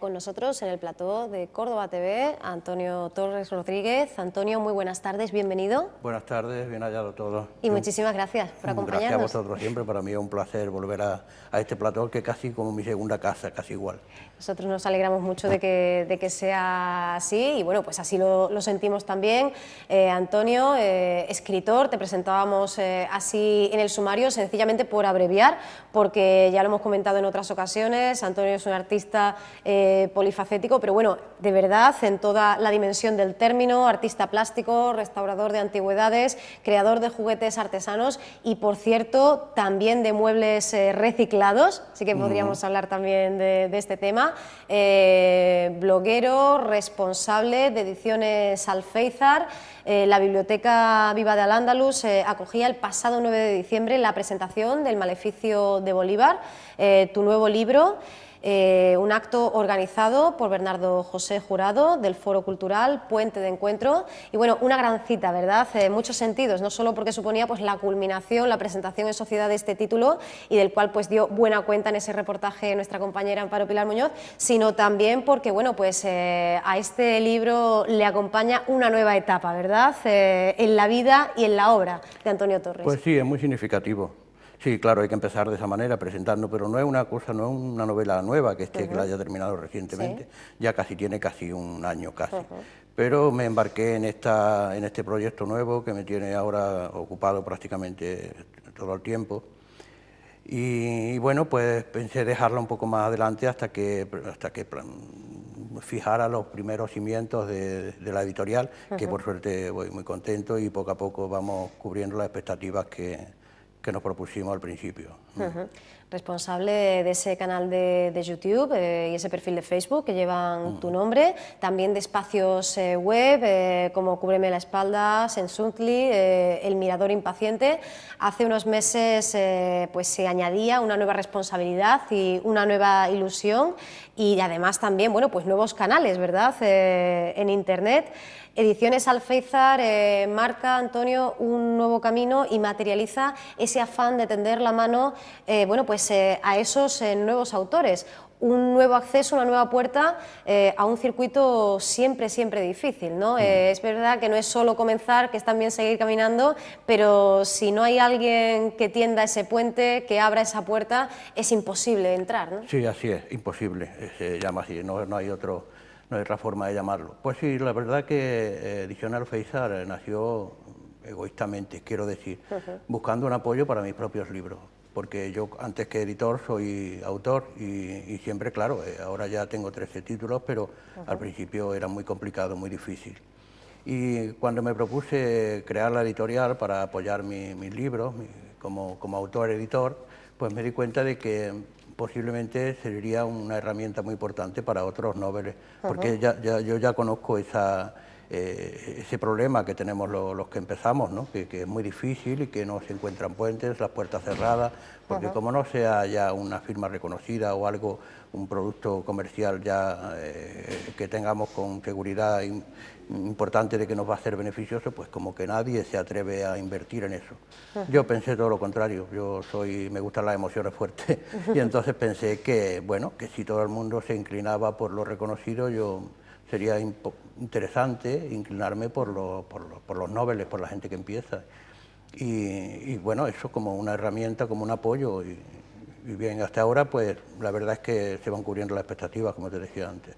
con nosotros en el plató de Córdoba TV, Antonio Torres Rodríguez. Antonio, muy buenas tardes, bienvenido. Buenas tardes, bien hallado todo. Y muchísimas gracias por acompañarnos. Gracias a vosotros siempre, para mí es un placer volver a este plató, que casi como mi segunda casa, casi igual. Nosotros nos alegramos mucho de que sea así y bueno, pues así lo sentimos también. Antonio, escritor, te presentábamos así en el sumario, sencillamente por abreviar, porque ya lo hemos comentado en otras ocasiones, Antonio es un artista polifacético, pero bueno, de verdad, en toda la dimensión del término, artista plástico, restaurador de antigüedades, creador de juguetes artesanos y, por cierto, también de muebles reciclados, así que podríamos hablar también de este tema. Bloguero, responsable de Ediciones Alféizar. La Biblioteca Viva de Al-Ándalus acogía el pasado 9 de diciembre la presentación del Maleficio de Bolívar, tu nuevo libro. Un acto organizado por Bernardo José Jurado del Foro Cultural Puente de Encuentro y bueno, una gran cita, ¿verdad? En muchos sentidos, no solo porque suponía pues la culminación, la presentación en sociedad de este título y del cual pues dio buena cuenta en ese reportaje nuestra compañera Amparo Pilar Muñoz, sino también porque bueno, pues a este libro le acompaña una nueva etapa, ¿verdad? En la vida y en la obra de Antonio Torres. Pues sí, es muy significativo. Sí, claro, hay que empezar de esa manera, presentando, pero no es una cosa, no es una novela nueva que la haya terminado recientemente, sí. Ya tiene casi un año casi. Pero me embarqué en este proyecto nuevo que me tiene ahora ocupado prácticamente todo el tiempo. Y bueno, pues pensé dejarla un poco más adelante hasta que fijara los primeros cimientos de la editorial, que por suerte voy muy contento y poco a poco vamos cubriendo las expectativas que nos propusimos al principio. Responsable de ese canal de YouTube y ese perfil de Facebook que llevan tu nombre, también de espacios web como Cúbreme la espalda, Sensuntli, El Mirador Impaciente. Hace unos meses pues se añadía una nueva responsabilidad y una nueva ilusión y además también, bueno, pues nuevos canales, ¿verdad?, en Internet. Ediciones Alféizar marca, Antonio, un nuevo camino y materializa ese afán de tender la mano bueno, pues, a esos nuevos autores. Un nuevo acceso, una nueva puerta a un circuito siempre difícil, ¿no? Es verdad que no es solo comenzar, que es también seguir caminando, pero si no hay alguien que tienda ese puente, que abra esa puerta, es imposible entrar, ¿no? Sí, así es, imposible, se llama así, no hay otra forma de llamarlo. Pues sí, la verdad que Ediciones Alféizar nació egoístamente, quiero decir, buscando un apoyo para mis propios libros, porque yo antes que editor soy autor y siempre, claro, ahora ya tengo 13 títulos, pero al principio era muy complicado, muy difícil. Y cuando me propuse crear la editorial para apoyar mis libros como autor-editor, pues me di cuenta de que posiblemente sería una herramienta muy importante para otros noveles, porque yo ya conozco ese problema que tenemos los que empezamos, ¿no? que es muy difícil y que no se encuentran puentes, las puertas cerradas, porque como no sea ya una firma reconocida o algo, un producto comercial ya que tengamos con seguridad importante de que nos va a ser beneficioso, pues como que nadie se atreve a invertir en eso. Yo pensé todo lo contrario, me gustan las emociones fuertes y entonces pensé que, bueno, que si todo el mundo se inclinaba por lo reconocido, sería interesante inclinarme por los noveles, por la gente que empieza. Y bueno, eso como una herramienta, como un apoyo. Y bien, hasta ahora, pues la verdad es que se van cubriendo las expectativas, como te decía antes.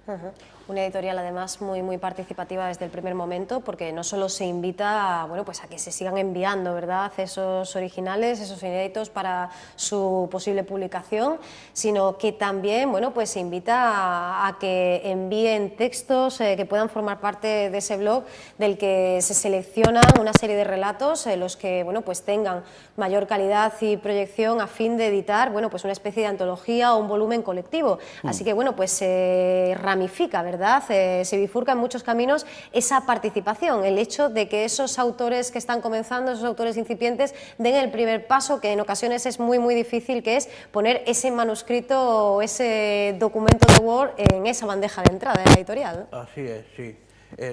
Una editorial además muy participativa desde el primer momento, porque no solo se invita bueno, pues a que se sigan enviando, ¿verdad?, esos originales, esos inéditos para su posible publicación, sino que también, bueno, pues se invita a que envíen textos que puedan formar parte de ese blog, del que se seleccionan una serie de relatos, los que, bueno, pues tengan mayor calidad y proyección a fin de editar, bueno, pues una especie de antología o un volumen colectivo. Así que, bueno, pues se ramifica, ¿verdad?, se bifurca en muchos caminos esa participación, el hecho de que esos autores que están comenzando, esos autores incipientes, den el primer paso, que en ocasiones es muy difícil, que es poner ese manuscrito o ese documento de Word en esa bandeja de entrada de la editorial, ¿no? Así es, sí.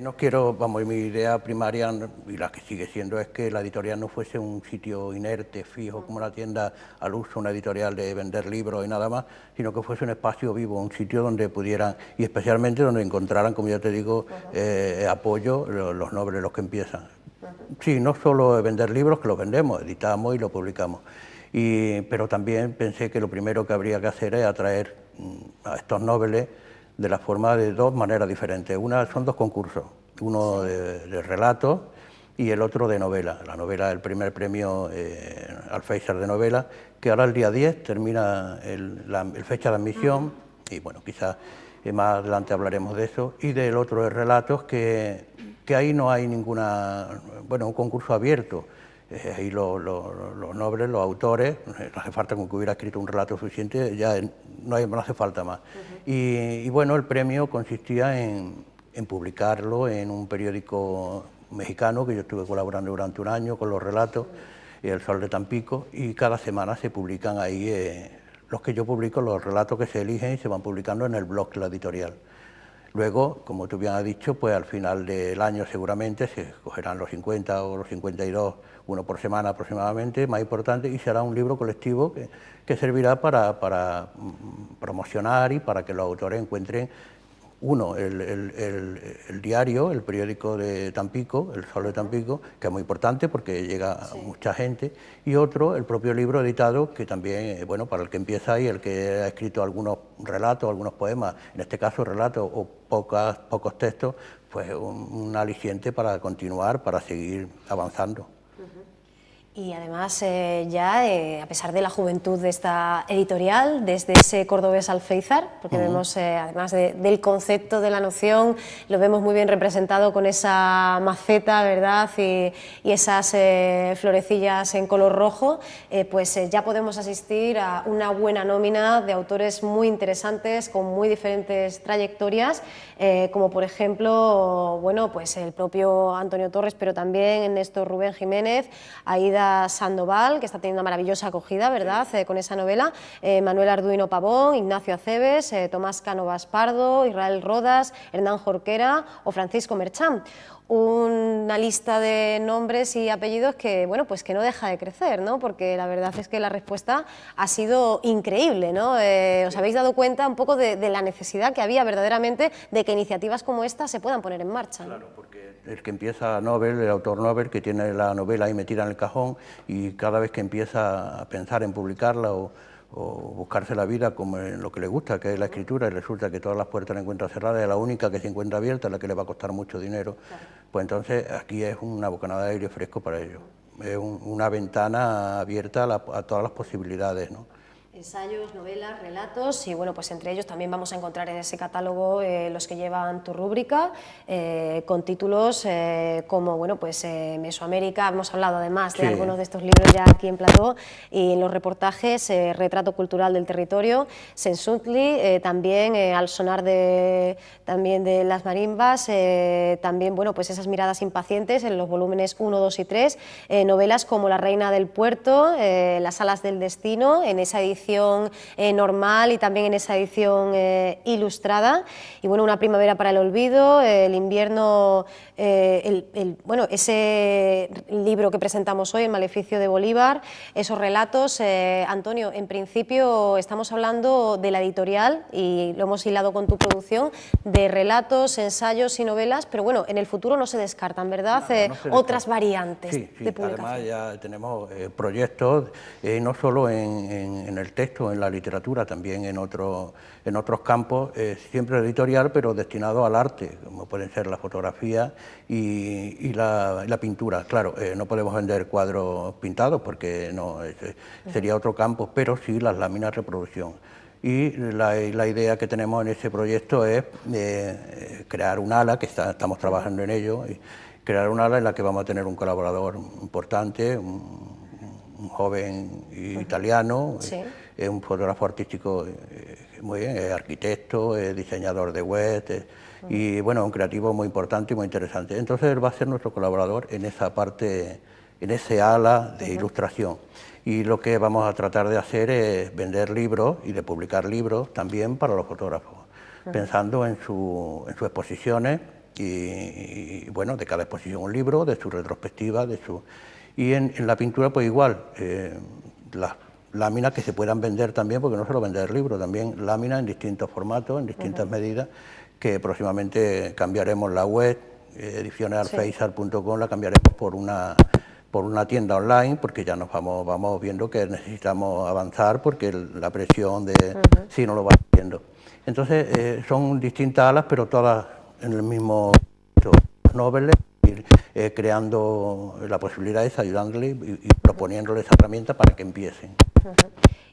No quiero, vamos, mi idea primaria y la que sigue siendo es que la editorial no fuese un sitio inerte, fijo, como una tienda al uso, una editorial de vender libros y nada más, sino que fuese un espacio vivo, un sitio donde pudieran, y especialmente donde encontraran, como ya te digo, apoyo los nobles, los que empiezan. Sí, no solo vender libros, que los vendemos, editamos y los publicamos, pero también pensé que lo primero que habría que hacer es atraer a estos nobles de la forma de dos maneras diferentes. Son dos concursos, uno de relatos y el otro de novela. La novela, el primer premio Alféizar de novela, que ahora el día 10 termina la fecha de admisión, y bueno, quizás más adelante hablaremos de eso, y del otro de relatos, que ahí no hay un concurso abierto. Ahí los nobles, los autores, no hace falta con que hubiera escrito un relato suficiente, ya no hace falta más. Y bueno, el premio consistía en publicarlo en un periódico mexicano, que yo estuve colaborando durante un año con los relatos, El Sol de Tampico, y cada semana se publican ahí los que yo publico, los relatos que se eligen y se van publicando en el blog de la editorial. Luego, como tú bien has dicho, pues al final del año seguramente se escogerán los 50 o los 52, uno por semana aproximadamente, más importante, y será un libro colectivo que servirá para promocionar y para que los autores encuentren, uno, el diario, el periódico de Tampico, El Sol de Tampico, que es muy importante porque llega a mucha gente, y otro, el propio libro editado, que también, bueno, para el que empieza ahí, el que ha escrito algunos relatos, algunos poemas, en este caso relatos o pocos textos, pues un aliciente para continuar, para seguir avanzando. Y además a pesar de la juventud de esta editorial, desde ese cordobés Alféizar, porque vemos, además del concepto, de la noción, lo vemos muy bien representado con esa maceta, ¿verdad?, y esas florecillas en color rojo, pues ya podemos asistir a una buena nómina de autores muy interesantes, con muy diferentes trayectorias, como por ejemplo, bueno, pues el propio Antonio Torres, pero también Néstor Rubén Jiménez, Aída Sandoval, que está teniendo una maravillosa acogida, ¿verdad?, con esa novela, Manuel Arduino Pavón, Ignacio Aceves, Tomás Cánovas Pardo, Israel Rodas, Hernán Jorquera o Francisco Merchán. Una lista de nombres y apellidos que, bueno, pues que no deja de crecer, ¿no?, porque la verdad es que la respuesta ha sido increíble, ¿no? ¿Os habéis dado cuenta un poco de la necesidad que había verdaderamente de que iniciativas como esta se puedan poner en marcha, ¿no? Claro, porque el que empieza Nobel, el autor Nobel, que tiene la novela ahí metida en el cajón, y cada vez que empieza a pensar en publicarla o buscarse la vida como en lo que le gusta, que es la escritura, y resulta que todas las puertas la encuentra cerradas, es la única que se encuentra abierta, la que le va a costar mucho dinero, claro. Pues entonces aquí es una bocanada de aire fresco para ellos, es una ventana abierta a todas las posibilidades, ¿no? Ensayos, novelas, relatos, y bueno, pues entre ellos también vamos a encontrar en ese catálogo los que llevan tu rúbrica, con títulos como, bueno, pues Mesoamérica. Hemos hablado además de algunos de estos libros ya aquí en plató, y en los reportajes, Retrato cultural del territorio, Sensuntli, también Al sonar también de las marimbas, también, bueno, pues esas miradas impacientes en los volúmenes 1, 2 y 3, novelas como La reina del puerto, Las alas del destino, en esa edición normal y también en esa edición ilustrada, y bueno, Una primavera para el olvido, El invierno, bueno, ese libro que presentamos hoy, El maleficio de Bolívar, esos relatos. Antonio, en principio estamos hablando de la editorial y lo hemos hilado con tu producción, de relatos, ensayos y novelas, pero bueno, en el futuro no se descartan, ¿verdad?, otras variantes de publicación. Además ya tenemos proyectos, no solo en el texto, en la literatura, también en otros campos, siempre editorial, pero destinado al arte, como pueden ser la fotografía y la pintura. Claro, no podemos vender cuadros pintados porque no sería otro campo, pero sí las láminas de reproducción. Y la idea que tenemos en ese proyecto es crear un ala, que estamos trabajando en ello, y crear un ala en la que vamos a tener un colaborador importante, un joven italiano, un fotógrafo artístico muy bien, arquitecto, diseñador de web, y bueno, un creativo muy importante y muy interesante. Entonces él va a ser nuestro colaborador en esa parte, en ese ala de ilustración. Y lo que vamos a tratar de hacer es vender libros y de publicar libros también para los fotógrafos, pensando en sus exposiciones, y, bueno, de cada exposición un libro, de su retrospectiva, y en la pintura pues igual, las láminas que se puedan vender también, porque no solo vender libros, también láminas en distintos formatos, en distintas medidas, que próximamente cambiaremos la web, edicionesalfeisar.com, la cambiaremos por una tienda online, porque ya nos vamos viendo que necesitamos avanzar, porque la presión de sí no lo va haciendo. Entonces son distintas alas, pero todas en el mismo noveles, creando la posibilidad de ayudándoles y proponiéndoles herramientas para que empiecen.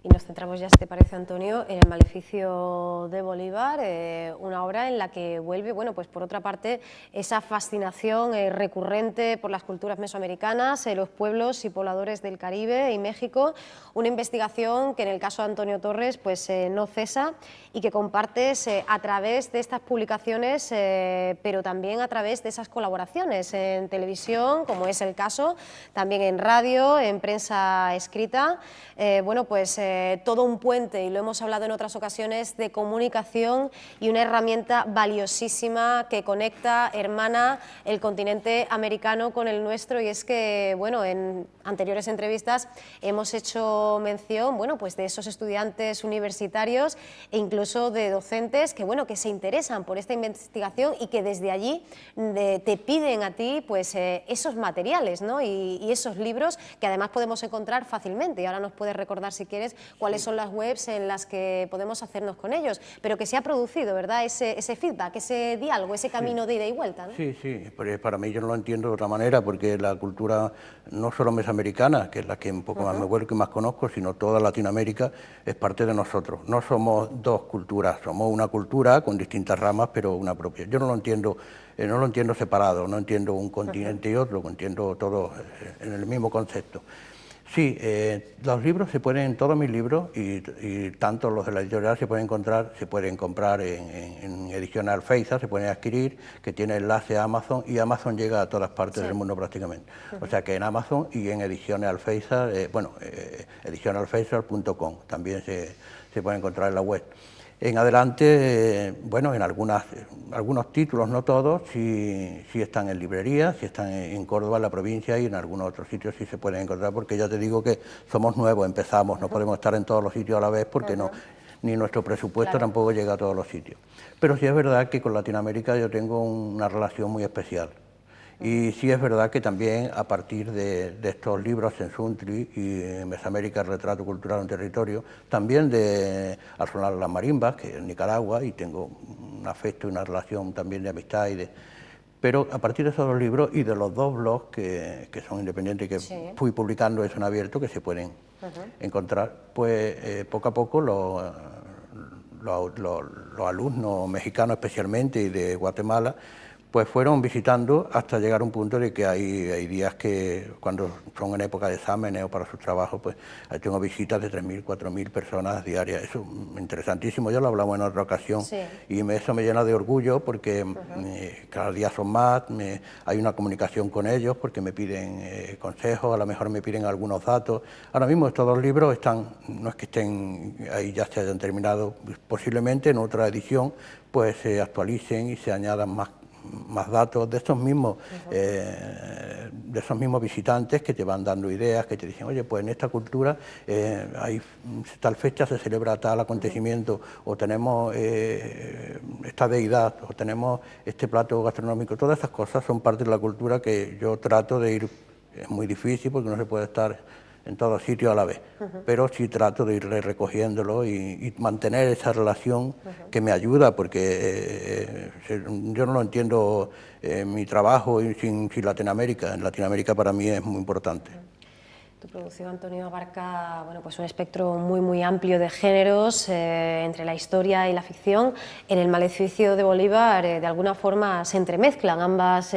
Y nos centramos ya, si te parece, Antonio, en el Maleficio de Bolívar, una obra en la que vuelve, bueno, pues por otra parte, esa fascinación recurrente por las culturas mesoamericanas, los pueblos y pobladores del Caribe y México, una investigación que en el caso de Antonio Torres pues no cesa y que compartes a través de estas publicaciones, pero también a través de esas colaboraciones en televisión, como es el caso, también en radio, en prensa escrita, bueno, pues todo un puente, y lo hemos hablado en otras ocasiones, de comunicación y una herramienta valiosísima que conecta, hermana el continente americano con el nuestro, y es que, bueno, en anteriores entrevistas hemos hecho mención, bueno, pues de esos estudiantes universitarios e incluso de docentes que, bueno, que se interesan por esta investigación y que desde allí te piden a ti, pues, esos materiales, ¿no? y esos libros que además podemos encontrar fácilmente, y ahora nos puedes recordar, si quieres, cuáles son las webs en las que podemos hacernos con ellos, pero que se ha producido, ¿verdad?, ese feedback, ese diálogo, ese camino de ida y vuelta, ¿no? Sí, sí, pero para mí yo no lo entiendo de otra manera, porque la cultura no solo mesoamericana, que es la que un poco más me vuelco y más conozco, sino toda Latinoamérica es parte de nosotros. No somos dos culturas, somos una cultura con distintas ramas, pero una propia. Yo no lo entiendo separado, no entiendo un continente y otro, entiendo todo en el mismo concepto. Sí, los libros se pueden, todos mis libros, y tanto los de la editorial se pueden comprar en Ediciones Alfeisar, se pueden adquirir, que tiene enlace a Amazon, y Amazon llega a todas partes del mundo prácticamente. O sea que en Amazon y en Ediciones Alfeisar, edicionesalfeisar.com también se puede encontrar en la web. En adelante, bueno, en algunos títulos, no todos, sí están en librerías, sí están en Córdoba, en la provincia, y en algunos otros sitios sí se pueden encontrar, porque ya te digo que somos nuevos, empezamos, no podemos estar en todos los sitios a la vez, porque ni nuestro presupuesto tampoco llega a todos los sitios. Pero sí es verdad que con Latinoamérica yo tengo una relación muy especial. Y sí es verdad que también a partir de estos libros, Sensuntli y Mesoamérica, el retrato cultural de un territorio, también de Al sonar las marimbas, que es en Nicaragua, y tengo un afecto y una relación también de amistad, pero a partir de esos dos libros y de los dos blogs que son independientes, que fui publicando eso en abierto, que se pueden encontrar, pues poco a poco los alumnos mexicanos especialmente y de Guatemala, pues fueron visitando hasta llegar a un punto de que hay días que cuando son en época de exámenes o para sus trabajos, pues tengo visitas de 3.000, 4.000 personas diarias. Eso es interesantísimo, ya lo hablamos en otra ocasión, y eso me llena de orgullo porque cada día son más, hay una comunicación con ellos porque me piden consejos, a lo mejor me piden algunos datos. Ahora mismo estos dos libros están, no es que estén ahí ya se hayan terminado, posiblemente en otra edición pues se actualicen y se añadan más datos de estos mismos visitantes que te van dando ideas, que te dicen, oye, pues en esta cultura hay tal fecha se celebra tal acontecimiento, o tenemos esta deidad, o tenemos este plato gastronómico. Todas esas cosas son parte de la cultura que yo trato de ir. Es muy difícil porque no se puede estar en todos sitios a la vez, pero sí trato de ir recogiéndolo y mantener esa relación que me ayuda, porque yo no lo entiendo mi trabajo sin Latinoamérica. En Latinoamérica para mí es muy importante. Tu producción, Antonio, abarca, bueno, pues un espectro muy amplio de géneros entre la historia y la ficción. En el Maleficio de Bolívar, de alguna forma, se entremezclan ambas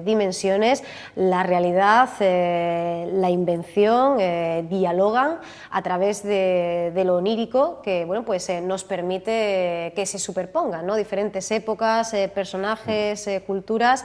dimensiones. La realidad, la invención, dialogan a través de lo onírico, que, bueno, pues nos permite que se superpongan, ¿no?, diferentes épocas, personajes, culturas.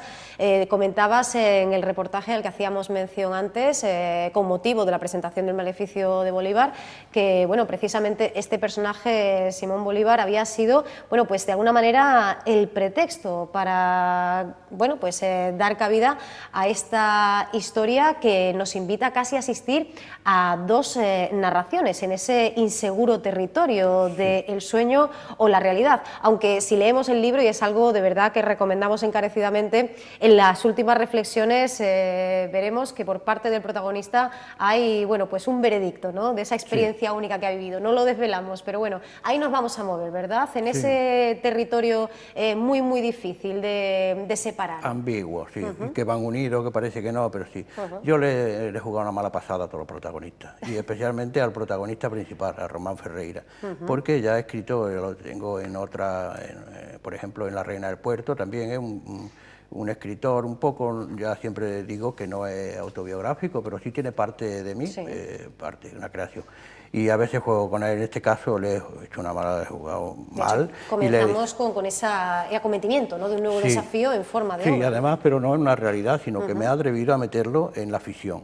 Comentabas en el reportaje al que hacíamos mención antes, con motivo motivo de la presentación del maleficio de Bolívar, que bueno, precisamente este personaje, Simón Bolívar, había sido, bueno, pues de alguna manera el pretexto para, bueno, pues dar cabida a esta historia que nos invita casi a asistir a dos narraciones en ese inseguro territorio del sueño o la realidad, aunque si leemos el libro, y es algo de verdad que recomendamos encarecidamente, en las últimas reflexiones veremos que por parte del protagonista hay, bueno, pues un veredicto, ¿no?, de esa experiencia única que ha vivido. No lo desvelamos, pero bueno, ahí nos vamos a mover, ¿verdad?, en ese territorio muy, muy difícil de separar. Ambiguo, sí, que van unidos, que parece que no, pero sí. Yo le he jugado una mala pasada a todos los protagonistas, y especialmente al protagonista principal, a Román Ferreira, porque ya he escrito, lo tengo en otra, por ejemplo, en La Reina del Puerto, también es un escritor un poco, ya siempre digo que no es autobiográfico, pero sí tiene parte de mí, parte de una creación. Y a veces juego con él, en este caso le he hecho una mala, he jugado mal. Comenzamos con ese acometimiento, ¿no?, de un nuevo desafío en forma de obra. Sí, además, pero no en una realidad, sino que me ha atrevido a meterlo en la ficción,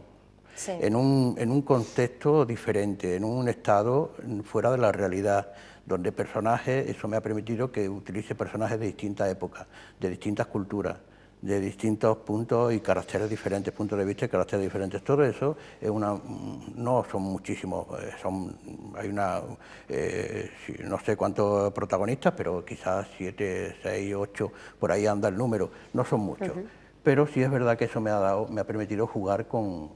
en un contexto diferente, en un estado fuera de la realidad, donde personajes, eso me ha permitido que utilice personajes de distintas épocas, de distintas culturas, de distintos puntos y caracteres diferentes, puntos de vista y caracteres diferentes. Todo eso es no son muchísimos, hay no sé cuántos protagonistas, pero quizás 7, 6, 8, por ahí anda el número, no son muchos. Pero sí es verdad que eso me ha permitido jugar con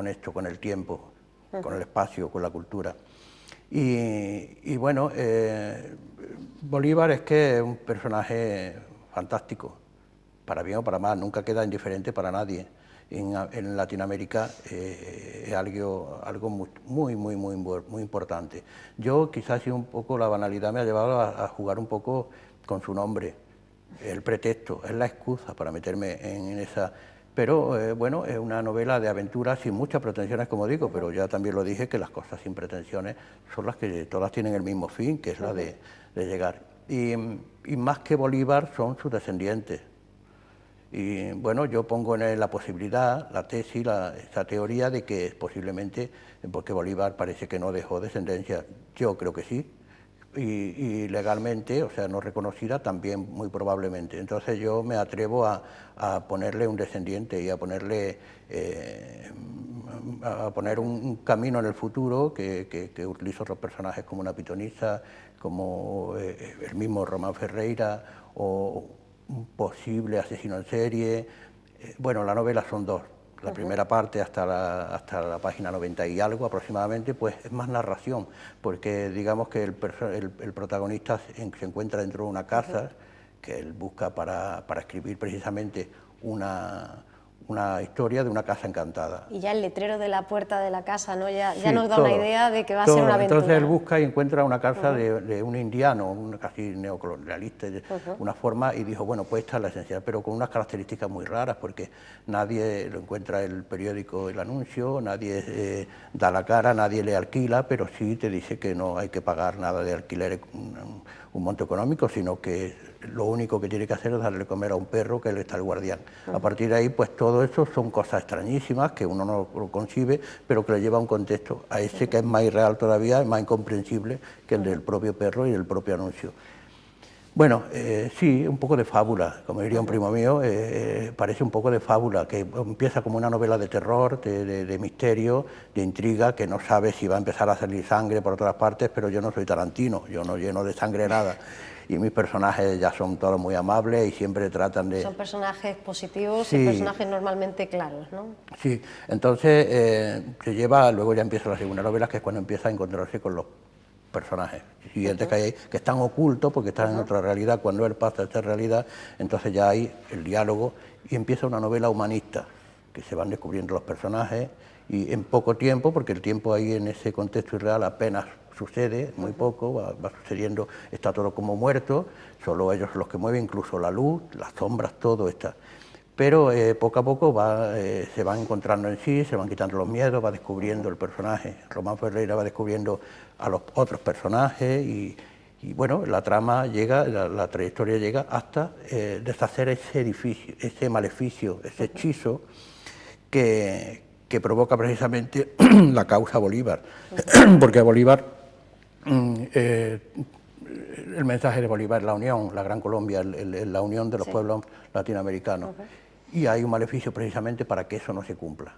esto, con el tiempo, con el espacio, con la cultura. Y bueno, Bolívar es que es un personaje fantástico, para bien o para mal, nunca queda indiferente para nadie. En Latinoamérica es algo muy importante. Yo quizás un poco la banalidad me ha llevado a jugar un poco con su nombre, el pretexto, es la excusa para meterme en esa... Pero bueno, es una novela de aventuras sin muchas pretensiones, como digo, pero ya también lo dije, que las cosas sin pretensiones son las que todas tienen el mismo fin, que es la de llegar. Y más que Bolívar son sus descendientes. Y bueno, yo pongo en la posibilidad, la tesis, esa teoría de que posiblemente, porque Bolívar parece que no dejó descendencia, yo creo que sí, y legalmente, o sea, no reconocida, también muy probablemente. Entonces yo me atrevo a ponerle un descendiente y a poner un camino en el futuro que utilizo otros personajes como una pitonisa, como el mismo Román Ferreira, o un posible asesino en serie. Bueno, la novela son dos. La primera parte hasta la página 90 y algo aproximadamente, pues es más narración, porque digamos que el protagonista se encuentra dentro de una casa que él busca para escribir precisamente una historia de una casa encantada. Y ya el letrero de la puerta de la casa, ¿no?, ya nos da una idea de que va a ser una aventura. Entonces él busca y encuentra una casa de un indiano, casi neocolonialista, una forma, y dijo, bueno, pues esta es la esencial, pero con unas características muy raras, porque nadie lo encuentra en el periódico, el anuncio, nadie da la cara, nadie le alquila, pero sí te dice que no hay que pagar nada de alquiler, un monto económico, sino que lo único que tiene que hacer es darle de comer a un perro, que él está el guardián. A partir de ahí, pues todo eso son cosas extrañísimas que uno no lo concibe, pero que le lleva a un contexto a ese que es más irreal todavía, es más incomprensible que el del propio perro y el propio anuncio. Bueno, sí, un poco de fábula, como diría un primo mío, parece un poco de fábula, que empieza como una novela de terror, de misterio, de intriga, que no sabe si va a empezar a salir sangre por todas partes, pero yo no soy Tarantino, yo no lleno de sangre nada. Y mis personajes ya son todos muy amables y siempre tratan de... Son personajes positivos y personajes normalmente claros, ¿no? Sí, entonces se lleva, luego ya empieza la segunda novela, que es cuando empieza a encontrarse con los personajes siguientes que hay ahí, que están ocultos porque están en otra realidad. Cuando él pasa a esta realidad, entonces ya hay el diálogo y empieza una novela humanista, que se van descubriendo los personajes y en poco tiempo, porque el tiempo ahí en ese contexto irreal apenas sucede, muy poco, va sucediendo, está todo como muerto, solo ellos son los que mueven, incluso la luz, las sombras, todo está. Pero poco a poco se van encontrando en sí, se van quitando los miedos, va descubriendo el personaje. Román Ferreira va descubriendo a los otros personajes y bueno, la trama llega, la trayectoria llega hasta deshacer ese edificio, ese maleficio, ese hechizo que que provoca precisamente la causa Bolívar, porque Bolívar, el mensaje de Bolívar es la unión, la Gran Colombia, la unión de los pueblos latinoamericanos, y hay un maleficio precisamente para que eso no se cumpla.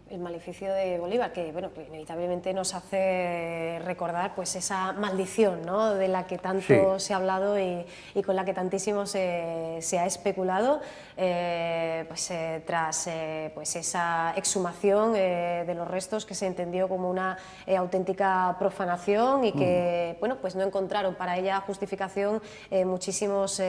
El maleficio de Bolívar, que bueno, pues inevitablemente nos hace recordar pues esa maldición, ¿no?, de la que tanto se ha hablado y con la que tantísimo se ha especulado, tras pues esa exhumación de los restos, que se entendió como una auténtica profanación y que bueno, pues no encontraron para ella justificación muchísimos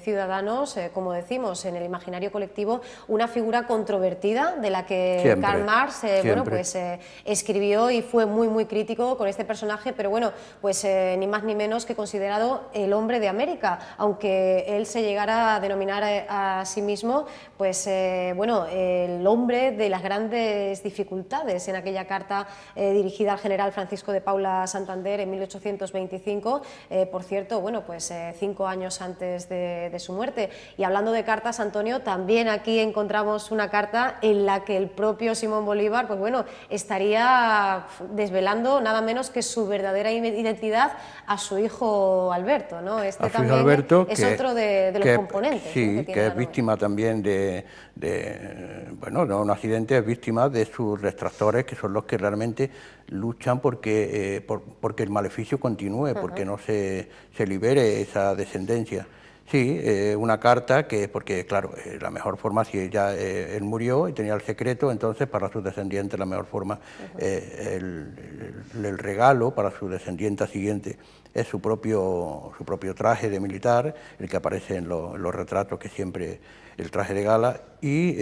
ciudadanos, como decimos, en el imaginario colectivo, una figura controvertida de la que Karl Marx bueno, pues, escribió y fue muy crítico con este personaje, pero bueno, pues ni más ni menos que considerado el hombre de América, aunque él se llegara a denominar a sí mismo pues bueno, el hombre de las grandes dificultades, en aquella carta dirigida al general Francisco de Paula Santander en 1825, por cierto, bueno, pues 5 años antes de su muerte. Y hablando de cartas, Antonio, también aquí encontramos una carta en la que el propio Simón Bolívar, pues bueno, estaría desvelando nada menos que su verdadera identidad a su hijo Alberto, ¿no? Este también Alberto, es otro de los componentes. Sí, ¿no?, que es víctima también bueno, no un accidente, es víctima de sus detractores, que son los que realmente luchan porque el maleficio continúe, porque no se libere esa descendencia. Sí, una carta que, porque claro, la mejor forma, si ya él murió y tenía el secreto, entonces para sus descendientes la mejor forma, el regalo para su descendiente siguiente es su propio traje de militar, el que aparece en los retratos, que siempre el traje de gala, y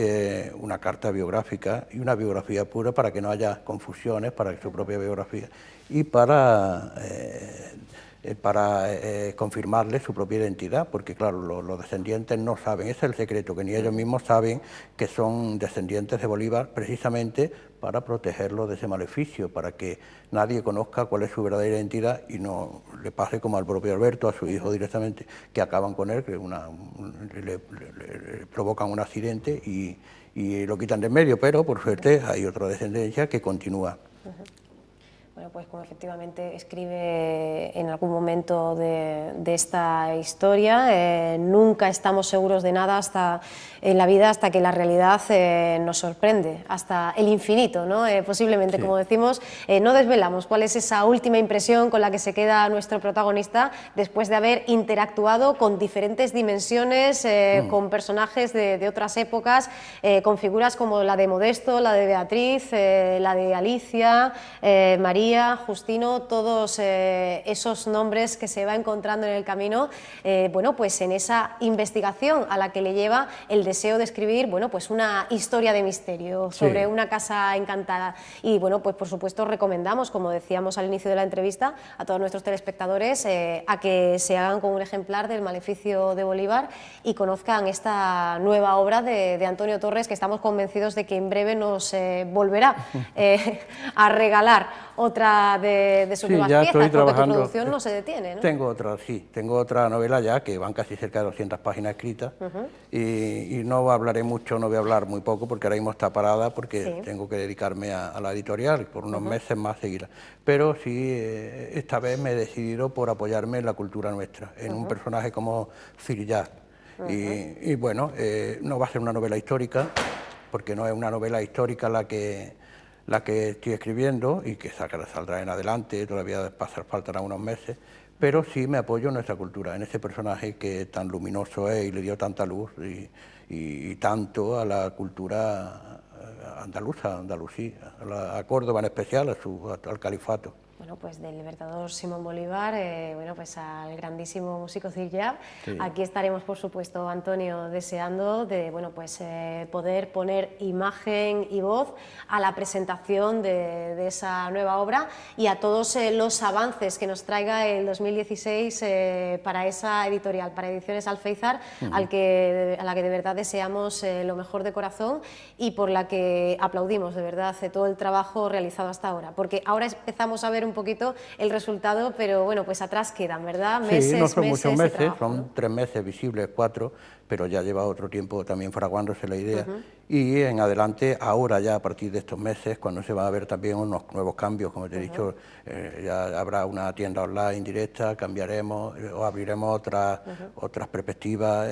una carta biográfica y una biografía pura para que no haya confusiones, para su propia biografía y para confirmarle su propia identidad, porque claro, los descendientes no saben, ese es el secreto, que ni ellos mismos saben que son descendientes de Bolívar, precisamente para protegerlo de ese maleficio, para que nadie conozca cuál es su verdadera identidad y no le pase como al propio Alberto, a su hijo directamente, que acaban con él, que le provocan un accidente y lo quitan de en medio, pero por suerte hay otra descendencia que continúa. Bueno, pues como efectivamente escribe en algún momento de esta historia, nunca estamos seguros de nada en la vida hasta que la realidad nos sorprende, hasta el infinito, ¿no? Posiblemente, como decimos, no desvelamos cuál es esa última impresión con la que se queda nuestro protagonista después de haber interactuado con diferentes dimensiones, con personajes de otras épocas, con figuras como la de Modesto, la de Beatriz, la de Alicia, María, Justino, todos esos nombres que se va encontrando en el camino, bueno, pues en esa investigación a la que le lleva el deseo de escribir, bueno, pues una historia de misterio sobre una casa encantada. Y bueno, pues por supuesto recomendamos, como decíamos al inicio de la entrevista, a todos nuestros telespectadores a que se hagan con un ejemplar del Maleficio de Bolívar y conozcan esta nueva obra de Antonio Torres, que estamos convencidos de que en breve nos volverá a regalar otra de sus nuevas piezas, porque tu producción no se detiene, ¿no? Tengo otra novela ya, que van casi cerca de 200 páginas escritas, y no hablaré mucho, no voy a hablar muy poco, porque ahora mismo está parada, porque tengo que dedicarme a la editorial, por unos meses más seguirá. Pero sí, esta vez me he decidido por apoyarme en la cultura nuestra, en un personaje como Cirillat. Y bueno, no va a ser una novela histórica, porque no es una novela histórica la que estoy escribiendo y que saldrá en adelante, todavía faltarán unos meses, pero sí me apoyo en nuestra cultura, en ese personaje que tan luminoso es y le dio tanta luz y tanto a la cultura andaluza, Andalucía, a Córdoba en especial, al califato. Bueno, pues del libertador Simón Bolívar, bueno, pues al grandísimo músico Cirillat. Aquí estaremos, por supuesto, Antonio, deseando de, bueno, pues poder poner imagen y voz a la presentación de esa nueva obra y a todos los avances que nos traiga el 2016 para esa editorial, para Ediciones Alféizar, a la que de verdad deseamos lo mejor de corazón y por la que aplaudimos de verdad todo el trabajo realizado hasta ahora, porque ahora empezamos a ver un poquito el resultado, pero bueno, pues atrás quedan, ¿verdad? Meses, sí, no son muchos meses, trabajo, son 3 meses visibles, 4, pero ya lleva otro tiempo también fraguándose la idea. Y en adelante, ahora ya a partir de estos meses, cuando se va a ver también unos nuevos cambios, como te he dicho, ya habrá una tienda online directa, cambiaremos o abriremos otras perspectivas,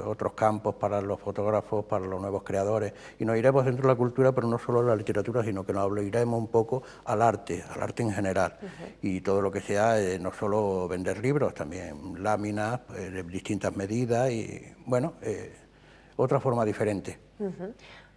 otros campos para los fotógrafos, para los nuevos creadores, y nos iremos dentro de la cultura, pero no solo a la literatura, sino que nos abriremos un poco al arte en general, y todo lo que sea, no solo vender libros, también láminas de distintas medidas y, bueno, otra forma diferente.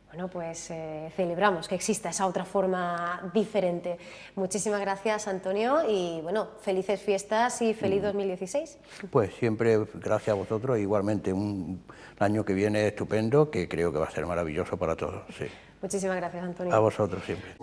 Bueno, pues celebramos que exista esa otra forma diferente. Muchísimas gracias, Antonio, y bueno, felices fiestas y feliz 2016. Pues siempre gracias a vosotros, igualmente un año que viene estupendo, que creo que va a ser maravilloso para todos. Sí. Muchísimas gracias, Antonio. A vosotros siempre.